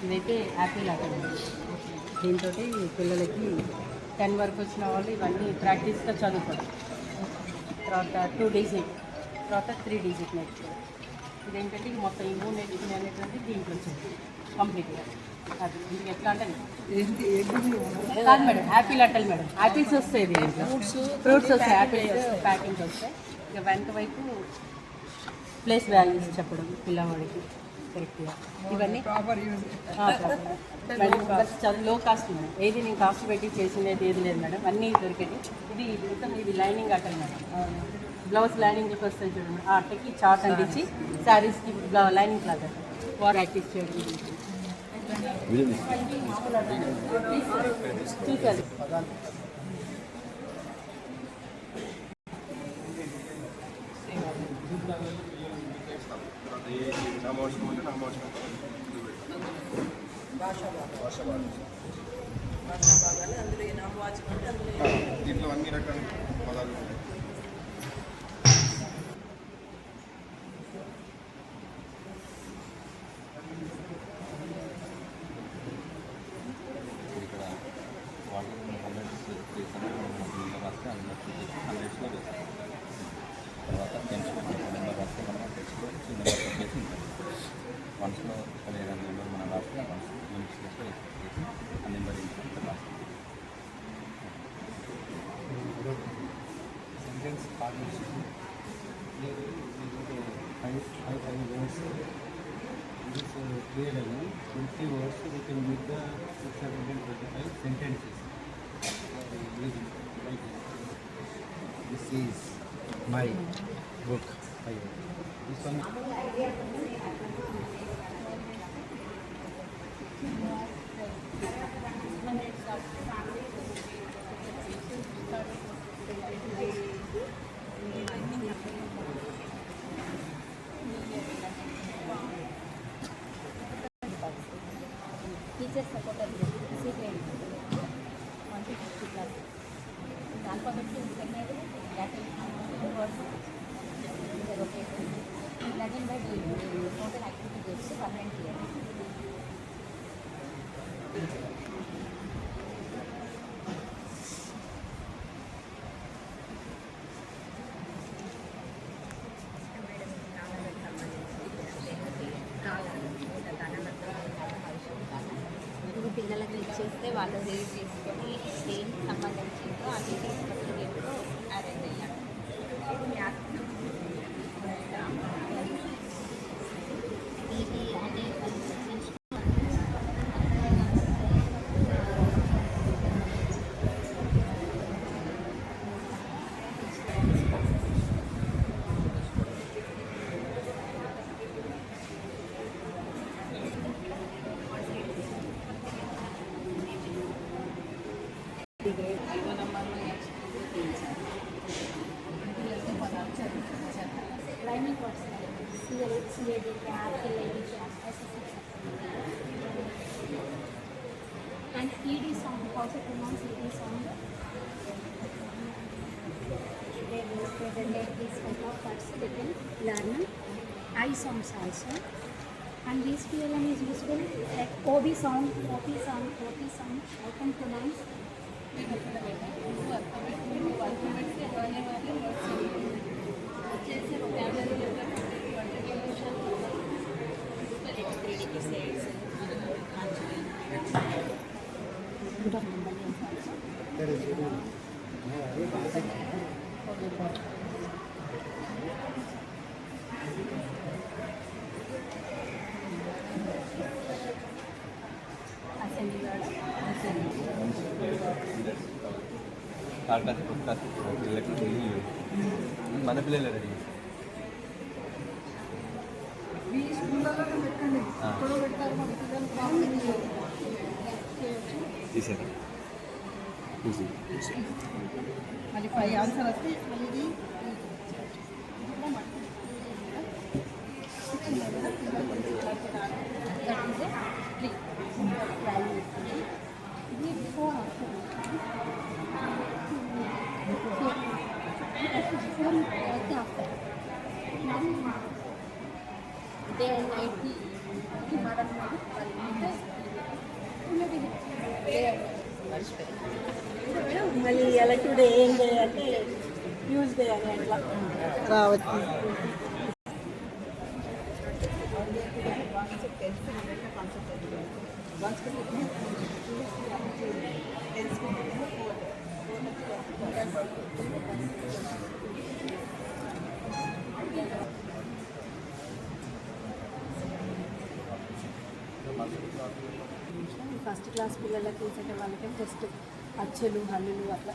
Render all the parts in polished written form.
ఇదైతే Apple academy. దీంతో పిల్లలకి 10 వరకు వచ్చిన వాళ్ళు ఇవన్నీ ప్రాక్టీస్గా చదువుకోవడం, తర్వాత 2 డిజిట్, తర్వాత 3 డిజిట్ నేర్చుకోవడం. ఇదేంటంటే ఇది మొత్తం ఈ 3 నేర్చుకునే అనేటువంటి దీంట్లో వచ్చింది కంప్లీట్గా. అది ఇంటికి ఎట్లా అంటే కాదు మేడం, యాపిల్ అట్టలు మేడం, యాపిల్స్ వస్తాయి దీంట్లో, ఫ్రూట్స్ వస్తాయి, యాపిల్స్ ప్యాకింగ్స్ వస్తాయి. ఇక వెనక వైపు ప్లేస్ వాల్యూస్ చెప్పడం పిల్లవాడికి కరెక్ట్గా. ఇవన్నీ చాలా లో కాస్ట్ మేడం. ఏది నేను కాస్ట్ పెట్టి చేసినది ఏది లేదు మేడం, అన్నీ దొరికేది. ఇది మొత్తం ఇది లైనింగ్ అట్టలు మేడం, బ్లౌజ్ లైనింగ్కి వస్తాయి చూడండి. ఆ అట్టకి చార్ట్ అందించి శారీస్కి లైనింగ్ క్లాత్ వారు ప్రాక్టీస్ చేయడం చూసారు. దీంట్లో అన్ని రకాల పదాలు ఉన్నాయి. ఇక్కడ వాటర్ 100 రాస్తే 100లో వేస్తాం. తర్వాత నెంబర్ రాస్తే మనం టెక్స్ట్లో నెంబర్ పెట్టేసి ఉంటుంది. వన్స్లో ఏదైనా నెంబర్ మనం రాస్తే వన్స్ యూనిట్స్ చేసి ఆ నెంబర్ ఇంట్లో రాస్తాం. Sentence partnership five words. This clearly 20 words we can make the 625 sentences. This is my book. This one. Teacher supported secret 150 plus. Alphabet secondary that is words. Learning by doing total activity gives permanent year. పిల్లలకి ఇచ్చేస్తే వాళ్ళు read చేసుకొని దేనికి సంబంధించిందో అన్ని తీసుకొచ్చి దీంట్లో arrange అయ్యారు. ఇది అదే lining words like CAD, and ED sound, how to pronounce ED sound. They will present these type of words they can learn. I sounds also, and this PLM is useful like OB sound, OP sound, OP sound. I can pronounce. మన పిల్లలు ready తీసారు. మళ్ళీ 5 answer వస్తే మళ్ళీ day and night మళ్ళీ elective day ఏం day అంటే Tuesday అని అట్లా రావచ్చు. ఫస్ట్ క్లాస్ పిల్లలకి సెకండ్ వాళ్ళకి జస్ట్ అచ్చులు హల్లులు అట్లా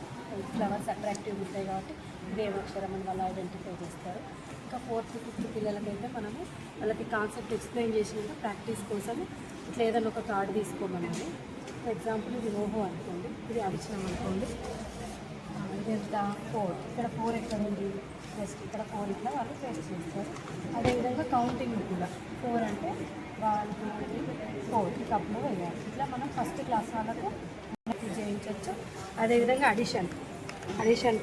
ఫ్లవర్స్ అట్రాక్టివ్ ఉంటాయి కాబట్టి దేవాక్షరం అని వాళ్ళు ఐడెంటిఫై చేస్తారు. ఇంకా 4th 5th పిల్లలకైతే మనము వాళ్ళకి కాన్సెప్ట్ ఎక్స్ప్లెయిన్ చేసినాక ప్రాక్టీస్ కోసం ఇట్లా ఏదైనా ఒక కార్డు తీసుకోమనండి. ఫర్ ఎగ్జాంపుల్ ఇది ఓహో అనుకోండి, ఇది అడిచినాం అనుకోండి, ఇది ఎంత 4, ఇక్కడ 4 ఎక్కడ ఉంది, జస్ట్ ఇక్కడ 4 ఇట్లా వాళ్ళు టెస్ట్ చేస్తారు. అదేవిధంగా కౌంటింగ్ కూడా 4 అంటే 1 2 3 4 ఈ కప్లో వేయాలి. ఇట్లా మనం ఫస్ట్ క్లాస్ వాళ్ళకు చేయించవచ్చు. అదేవిధంగా అడిషన్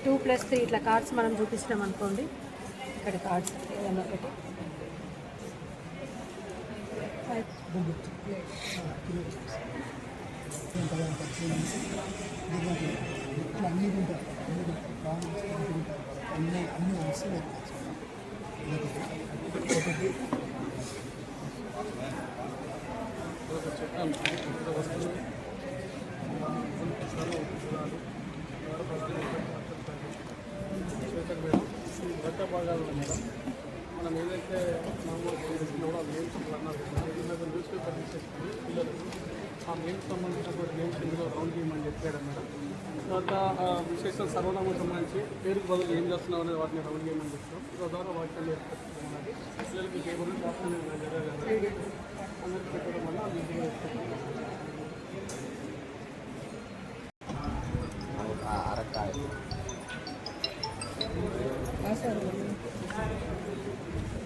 2 + 3 ఇట్లా కార్డ్స్ మనం చూపిస్తున్నాం అనుకోండి, ఇక్కడ కార్డ్స్ ఏదైనా ఒకటి మనం ఏదైతే మామూలు కూడా గేమ్స్ అన్నారు న్యూస్ పేపర్ తీసేసుకుని పిల్లలు ఆ గేమ్స్ సంబంధించిన గేమ్స్ ఇందులో రౌండ్ గేమ్ అని చెప్పాడు మేడం. తర్వాత విశేష సర్వనామకు సంబంధించి పేరుకు బదులు ఏం చేస్తున్నాం అనేది వాటిని రౌండ్ గేమ్ అని చెప్తాం. తద్వారా వాటిని ఏర్పడుతుంది పిల్లలకి కేబుల్ అందరికీ పెట్టడం వల్ల ఈజీగా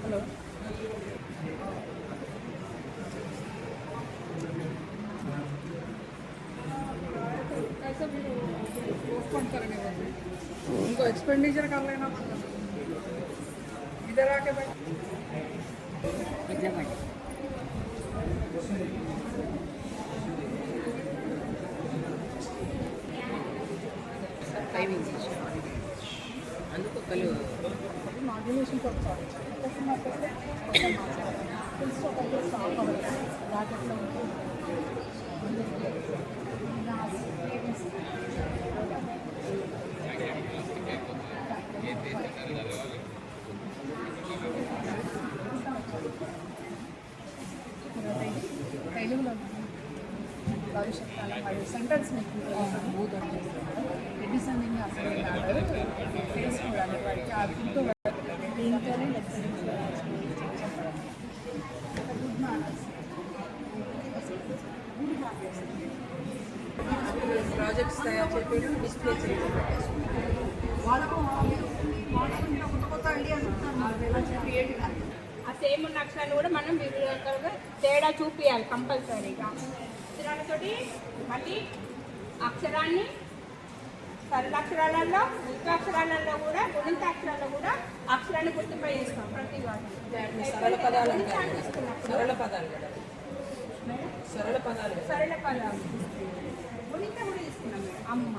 హలో उनको एक्सपेंडिचर कर लेना इधर आके बैठ అందుకు ఒకళ్ళు నామినేషన్ వచ్చారు తెలుగులో భవిష్యత్ కాలం మరియు సెంటెన్స్ రివిజనింగ్ అసలు తెలుసుకోవడానికి వారికి ఆ ఫుడ్ దీంతోనే గుడ్ మార్క్స్ ప్రాజెక్ట్స్ తయారు చేయడం డిస్ప్లే చేయడం వాళ్ళకు కొత్త కొత్త ఐడియాస్ క్రియేటివ్ ఆ సేమ్ ఉన్న అక్షరాలు కూడా మనం వివిధ తేడా చూపించాలి కంపల్సరీగా. అక్షరాలతోటి మళ్ళీ అక్షరాన్ని సరళాక్షరాలలో ఉత్తాక్షరాలలో కూడా గుణితాక్షరాలలో కూడా అక్షరాన్ని గుర్తింపై చేస్తాం ప్రతి వాటి సరళ పదాలు తీసుకున్నప్పుడు సరళ పదాలు గుణిత కూడా తీసుకున్నాం మేడం. అమ్మ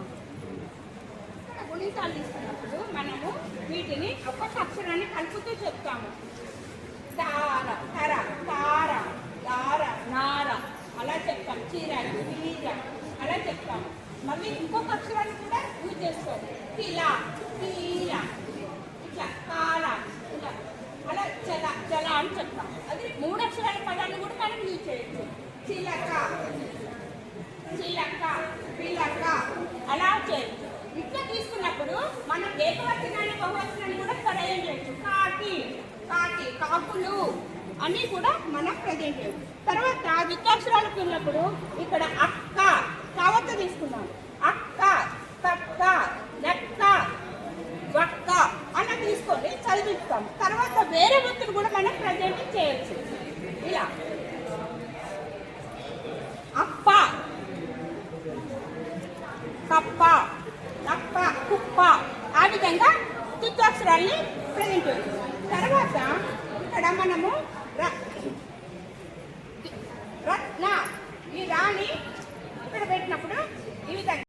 గుణితాలు తీసుకున్నప్పుడు మనము వీటిని ఒక్కొక్క అక్షరాన్ని కలుపుతూ చెప్తాము. తార తర తార దార నార అలా చెప్తాం. చీర చీర అలా చెప్తాము. మళ్ళీ ఇంకొక అక్షరాన్ని కూడా యూజ్ చేసుకోవాలి. తిలా తీల ఇట్లా కాల ఇలా అలా చల చల అని చెప్తాం. అది 3 అక్షరాల పదాన్ని కూడా మనం యూజ్ చేయొచ్చు. చిలక చిలక పిలక అలా చేయొచ్చు. ఇట్లా తీసుకున్నప్పుడు మనం ఏకవచనాన్ని బహువచనాన్ని కూడా ప్రజెంట్ చేయొచ్చు. కాకి కాకి కాకులు అని కూడా మనం ప్రజెంట్ చేయొచ్చు. తర్వాత ద్వితాక్షరాలకు వెళ్ళినప్పుడు ఇక్కడ అక్క కావత తీసుకున్నాం. అక్క తక్క లెక్క వక్క అలా తీసుకొని చదివిస్తాం. తర్వాత వేరే వృత్తులు కూడా మనం ప్రజెంట్ చేయొచ్చు. ఇలా అప్ప కప్ప నప్ప కుప్ప ఆ విధంగా ద్వితాక్షరాల్ని ప్రజెంట్ చేయొచ్చు. తర్వాత ఇక్కడ మనము రత్న ఈ రాణి ఇక్కడ పెట్టినప్పుడు ఈ విధంగా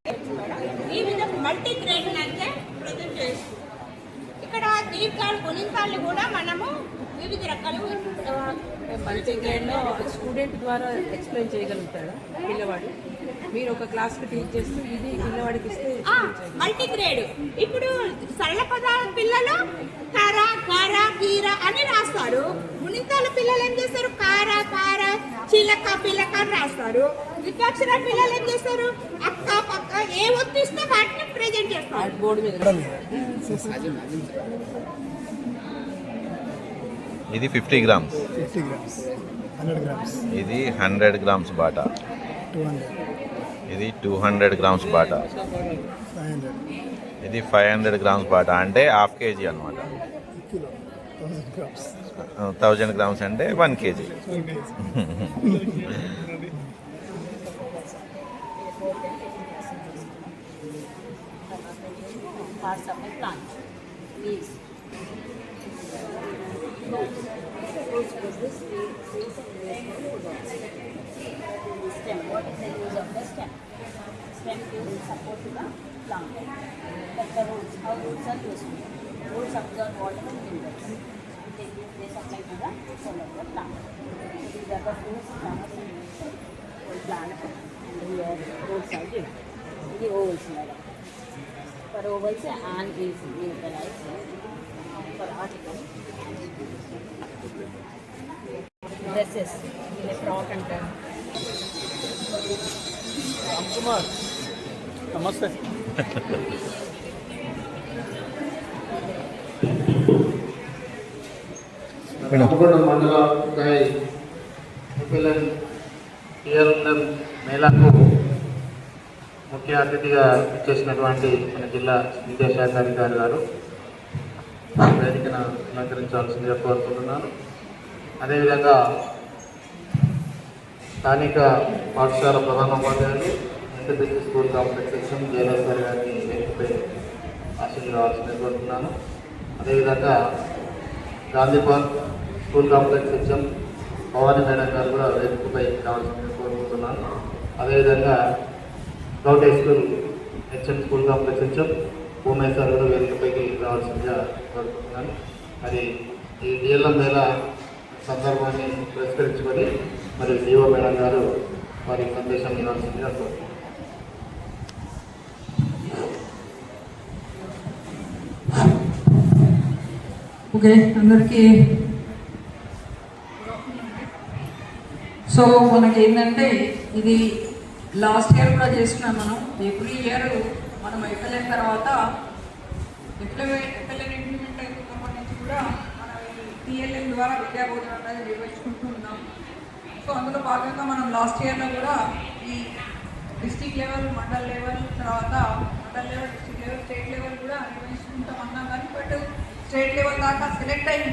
మల్టీ గ్రేడ్లో స్టూడెంట్ ద్వారా ఎక్స్ప్లెయిన్ చేయగలుగుతాడు పిల్లవాడు. మీరు ఒక క్లాస్కి టీచ్ చేస్తూ ఇది పిల్లవాడికి ఇస్తే మల్టీ గ్రేడ్. ఇప్పుడు సరళ పదాల పిల్లలు కర కర కీర అని రాస్తారు. మునితాల పిల్లలు ఏం చేస్తారు? కార కార చిలక పిలక అని రాస్తారు. ద్వితాక్షర పిల్లలు ఏం చేస్తారు? అక్క పక్క ఏ ఒత్తిస్తే వాటిని ప్రెజెంట్ చేస్తారు బోర్డు మీద. ఇది 50 గ్రామ్స్, 100 grams, ఇది 100 గ్రామ్స్ బాటా, 200, ఇది 200 గ్రామ్స్ బాటా, 500, ఇది 500 గ్రామ్స్ బాటా అంటే హాఫ్ కేజీ అనమాట. kilo, 1000 grams, 1000 గ్రామ్స్ అంటే 1 KG. 1 kg. parts of a plant. Leaves. Stem. What is the use of the stem? Stem gives support to the plant. Like the roots. How roots are useful? Roots absorb water and minerals. They supply to the soil of the plant. These are the fruits, flowers, and leaves of the plant. And here roots are given. The ovals. For ovals, an is utilized. For article, dresses, a frock and Kumar నమస్తే. రామగుండ మండల TLM మేళాకు ముఖ్య అతిథిగా చేసినటువంటి మన జిల్లా విద్యాశాఖాధికారి గారు వేదికను అలంకరించాల్సిందిగా కోరుకుంటున్నాను. అదేవిధంగా స్థానిక పాఠశాల ప్రధానోపాధ్యాయులు NTPC school complex section Jayalakshmi గారిని వేదికపై ఆశీర్వాదాల్సిందిగా కోరుతున్నాను. అదేవిధంగా Gandhi park school complex section Bhavani madam గారు కూడా వేదికపై రావాల్సిందిగా కోరుకుంటున్నాను. అదేవిధంగా govt high school HM school complex HM Bhumesh గారు కూడా వేదికపైకి రావాల్సిందిగా కోరుకుంటున్నాను. మరి ఈ డిఎల్ఎం మేళ సందర్భాన్ని పురస్కరించుకొని మరి డిఓ మేడం గారు వారి సందేశం ఇవ్వాల్సిందిగా కోరుకుంటున్నాను. ఓకే, అందరికీ సో మనకి ఏంటంటే ఇది లాస్ట్ ఇయర్ కూడా చేస్తున్నాం మనం. ఎవ్రీ ఇయర్ మనం ఎఫ్ఎల్ఎన్ తర్వాత ఎఫ్ఎల్ఎన్ ఇంప్లిమెంట్ అయినప్పటి నుంచి కూడా మనం ఈ టీఎల్ఎన్ ద్వారా విద్యాబోధన అనేది నిర్వహించుకుంటూ ఉన్నాం. సో అందులో భాగంగా మనం లాస్ట్ ఇయర్లో కూడా ఈ డిస్ట్రిక్ట్ లెవెల్, మండల్ లెవెల్, తర్వాత mandal level, district level, state level కూడా నిర్వహించుకుంటాం అన్నాం. కానీ బట్ స్టేట్ లెవెల్ దాకా సెలెక్ట్ అయ్యి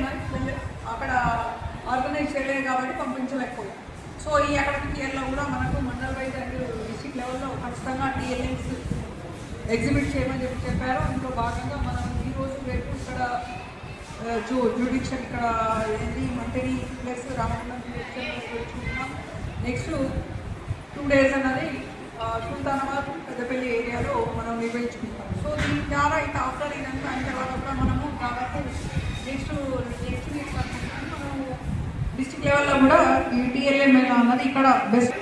అక్కడ ఆర్గనైజ్ చేయలేదు కాబట్టి పంపించలేకపోయాం. సో ఈ అకాడమిక్ ఇయర్లో కూడా మనకు మండల్ వైజ్ అండ్ డిస్ట్రిక్ట్ లెవెల్లో ఖచ్చితంగా టీఎల్ఎన్స్ ఎగ్జిబిట్ చేయమని చెప్పారు. అందులో భాగంగా మనం ఈరోజు రేపు ఇక్కడ జ్యుడిషియల్ ఇక్కడ ఏంటి మంత్రి ప్లస్ రామగుండం చూసుకుంటున్నాం. నెక్స్ట్ 2 days అన్నది సుల్తానాబాద్ పెద్దపల్లి ఏరియాలో మనం నిర్వహించుకుంటాం. సో దీని ద్వారా ఇంకా ఆఫ్టర్ ఇదంతా అయిన తర్వాత కూడా మనము దాదాపు నెక్స్ట్ వీక్ మనము డిస్ట్రిక్ట్ లెవెల్లో కూడా ఈ టీఎల్ఎం అన్నది ఇక్కడ బెస్ట్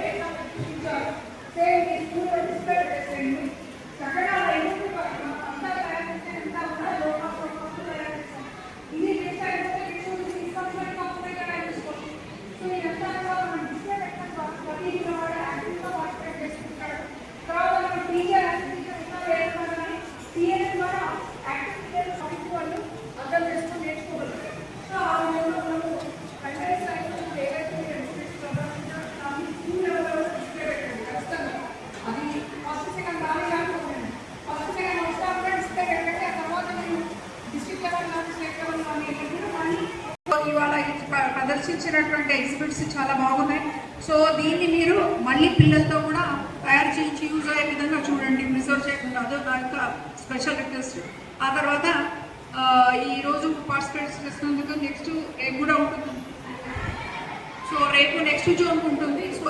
ప్రదర్శించినటువంటి ఎగ్జిబిట్స్ చాలా బాగున్నాయి. సో దీన్ని మీరు మళ్ళీ పిల్లలతో కూడా తయారు చేయించి యూజ్ అయ్యే విధంగా చూడండి, ప్రిజర్వ్ చేయకుండా. అదో నా యొక్క స్పెషల్ రిక్వెస్ట్. ఆ తర్వాత ఈరోజు పార్టిసిపేట్ చేసినందుకు నెక్స్ట్ రేపు కూడా ఉంటుంది. సో రేపు నెక్స్ట్ జోన్ ఉంటుంది. సో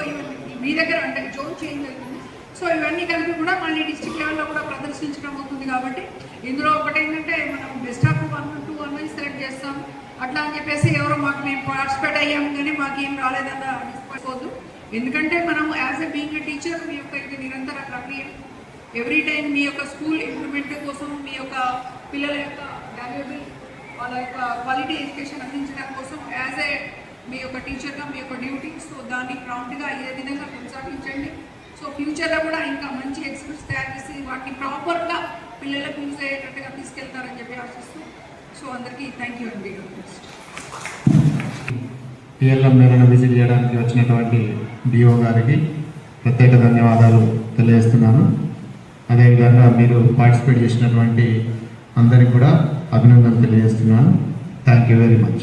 మీ దగ్గర అంటే జోన్ చేంజ్ అవుతుంది. సో ఇవన్నీ కలిపి కూడా మళ్ళీ డిస్ట్రిక్ట్ లెవెల్లో కూడా ప్రదర్శించడం అవుతుంది. కాబట్టి ఇందులో ఒకటి ఏంటంటే మనం బెస్ట్ ఆఫ్ 1 to 1 సెలెక్ట్ చేస్తాం. అట్లా అని చెప్పేసి ఎవరో మాకు మేము పార్టిసిపేట్ అయ్యాము కానీ మాకేం రాలేదన్న అనిపోదు. ఎందుకంటే మనం as a being a teacher మీ యొక్క ఇది నిరంతర ప్రక్రియ. ఎవ్రీ టైం మీ యొక్క స్కూల్ ఇంప్రూవ్మెంట్ కోసం మీ యొక్క పిల్లల యొక్క వాల్యుబుల్ వాళ్ళ యొక్క క్వాలిటీ ఎడ్యుకేషన్ అందించడం కోసం యాజ్ ఏ మీ యొక్క టీచర్గా మీ యొక్క డ్యూటీ. సో దాన్ని ప్రాంప్ట్గా ఏ విధంగా కొనసాగించండి. సో ఫ్యూచర్లో కూడా ఇంకా మంచి ఎక్స్పర్ట్స్ తయారు చేసి వాటిని ప్రాపర్గా పిల్లలకు యూజ్ అయ్యేటట్టుగా తీసుకెళ్తారని చెప్పి ఆశిస్తూ. సో అందరికీ థ్యాంక్ యూ అండి. పిఎల్ఎం మేళను విజిట్ చేయడానికి వచ్చినటువంటి డిఓ గారికి ప్రత్యేక ధన్యవాదాలు తెలియజేస్తున్నాను. అదేవిధంగా మీరు పార్టిసిపేట్ చేసినటువంటి అందరికీ కూడా అభినందనలు తెలియజేస్తున్నాను. Thank you very much.